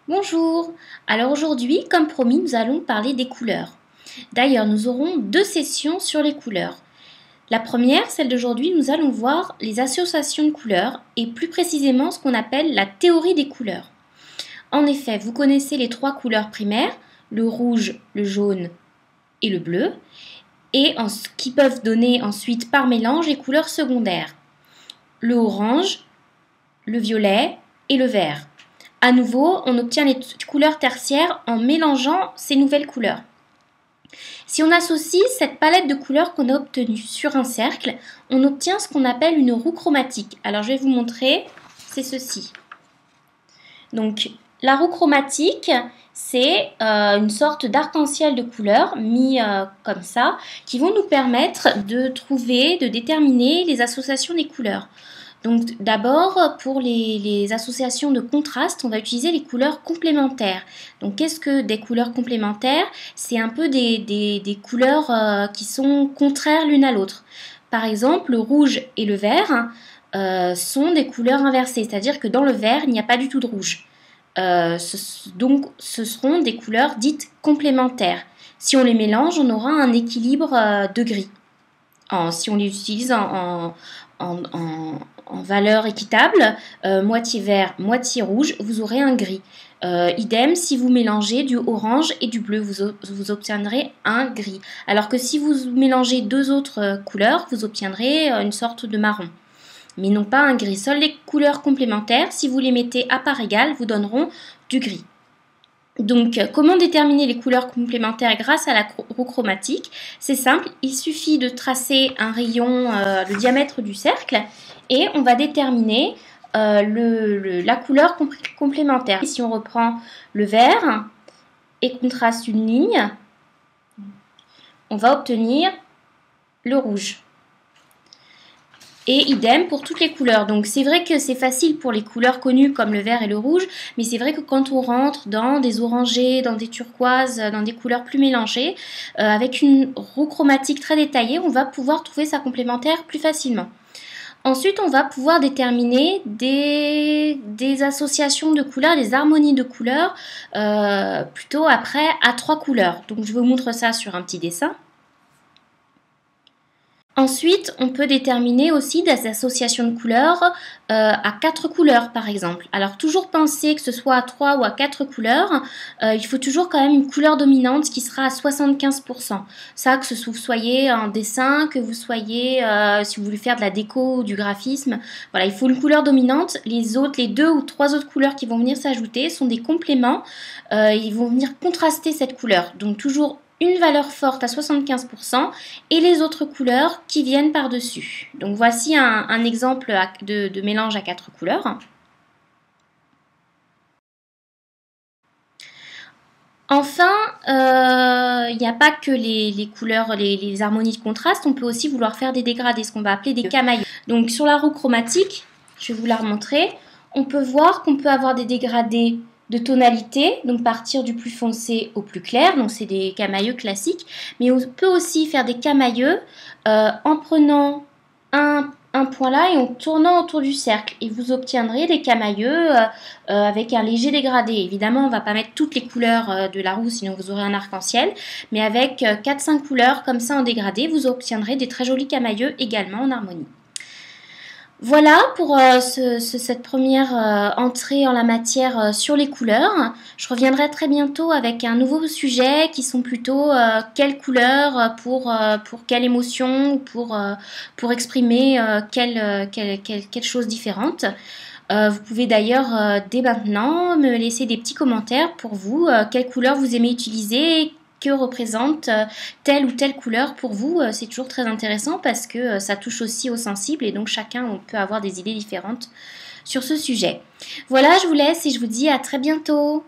Bonjour. Alors aujourd'hui, comme promis, nous allons parler des couleurs. D'ailleurs, nous aurons deux sessions sur les couleurs. La première, celle d'aujourd'hui, nous allons voir les associations de couleurs et plus précisément ce qu'on appelle la théorie des couleurs. En effet, vous connaissez les trois couleurs primaires, le rouge, le jaune et le bleu, et qui peuvent donner ensuite par mélange les couleurs secondaires, le orange, le violet et le vert. À nouveau, on obtient les couleurs tertiaires en mélangeant ces nouvelles couleurs. Si on associe cette palette de couleurs qu'on a obtenue sur un cercle, on obtient ce qu'on appelle une roue chromatique. Alors je vais vous montrer, c'est ceci. Donc la roue chromatique, c'est une sorte d'arc-en-ciel de couleurs mis comme ça, qui vont nous permettre de trouver, de déterminer les associations des couleurs. Donc d'abord, pour les associations de contraste, on va utiliser les couleurs complémentaires. Donc qu'est-ce que des couleurs complémentaires? C'est un peu des couleurs qui sont contraires l'une à l'autre. Par exemple, le rouge et le vert sont des couleurs inversées, c'est-à-dire que dans le vert, il n'y a pas du tout de rouge. Donc ce seront des couleurs dites complémentaires. Si on les mélange, on aura un équilibre de gris. Si on les utilise en valeur équitable, moitié vert, moitié rouge, vous aurez un gris. Idem, si vous mélangez du orange et du bleu, vous obtiendrez un gris. Alors que si vous mélangez deux autres couleurs, vous obtiendrez une sorte de marron. Mais non pas un gris. Seules les couleurs complémentaires, si vous les mettez à part égale, vous donneront du gris. Donc, comment déterminer les couleurs complémentaires grâce à la roue chromatique? C'est simple, il suffit de tracer un rayon, le diamètre du cercle, et on va déterminer la couleur complémentaire. Si on reprend le vert et qu'on trace une ligne, on va obtenir le rouge. Et idem pour toutes les couleurs. Donc c'est vrai que c'est facile pour les couleurs connues comme le vert et le rouge, mais c'est vrai que quand on rentre dans des orangés, dans des turquoises, dans des couleurs plus mélangées, avec une roue chromatique très détaillée, on va pouvoir trouver sa complémentaire plus facilement. Ensuite, on va pouvoir déterminer des associations de couleurs, des harmonies de couleurs, plutôt après à trois couleurs. Donc je vous montre ça sur un petit dessin. Ensuite, on peut déterminer aussi des associations de couleurs à 4 couleurs par exemple. Alors toujours penser que ce soit à 3 ou à 4 couleurs, il faut toujours quand même une couleur dominante qui sera à 75%. Ça, que vous soyez en dessin, que vous soyez, si vous voulez faire de la déco ou du graphisme, voilà, il faut une couleur dominante. Les autres, les 2 ou 3 autres couleurs qui vont venir s'ajouter sont des compléments, ils vont venir contraster cette couleur. Donc toujours une valeur forte à 75% et les autres couleurs qui viennent par-dessus. Donc voici un exemple de mélange à 4 couleurs. Enfin, il n'y a pas que les couleurs, les harmonies de contraste, on peut aussi vouloir faire des dégradés, ce qu'on va appeler des camailleux. Donc sur la roue chromatique, je vais vous la remontrer, on peut voir qu'on peut avoir des dégradés de tonalité, donc partir du plus foncé au plus clair, donc c'est des camailleux classiques, mais on peut aussi faire des camailleux en prenant un point là et en tournant autour du cercle, et vous obtiendrez des camailleux avec un léger dégradé. Évidemment, on ne va pas mettre toutes les couleurs de la roue, sinon vous aurez un arc-en-ciel, mais avec 4-5 couleurs comme ça en dégradé, vous obtiendrez des très jolis camailleux également en harmonie. Voilà pour cette première entrée en la matière sur les couleurs. Je reviendrai très bientôt avec un nouveau sujet qui sont plutôt quelles couleurs pour quelle émotion, pour exprimer quelle chose différente. Vous pouvez d'ailleurs dès maintenant me laisser des petits commentaires pour vous, quelle couleur vous aimez utiliser, que représente telle ou telle couleur pour vous. C'est toujours très intéressant parce que ça touche aussi aux sensibles et donc chacun peut avoir des idées différentes sur ce sujet. Voilà, je vous laisse et je vous dis à très bientôt.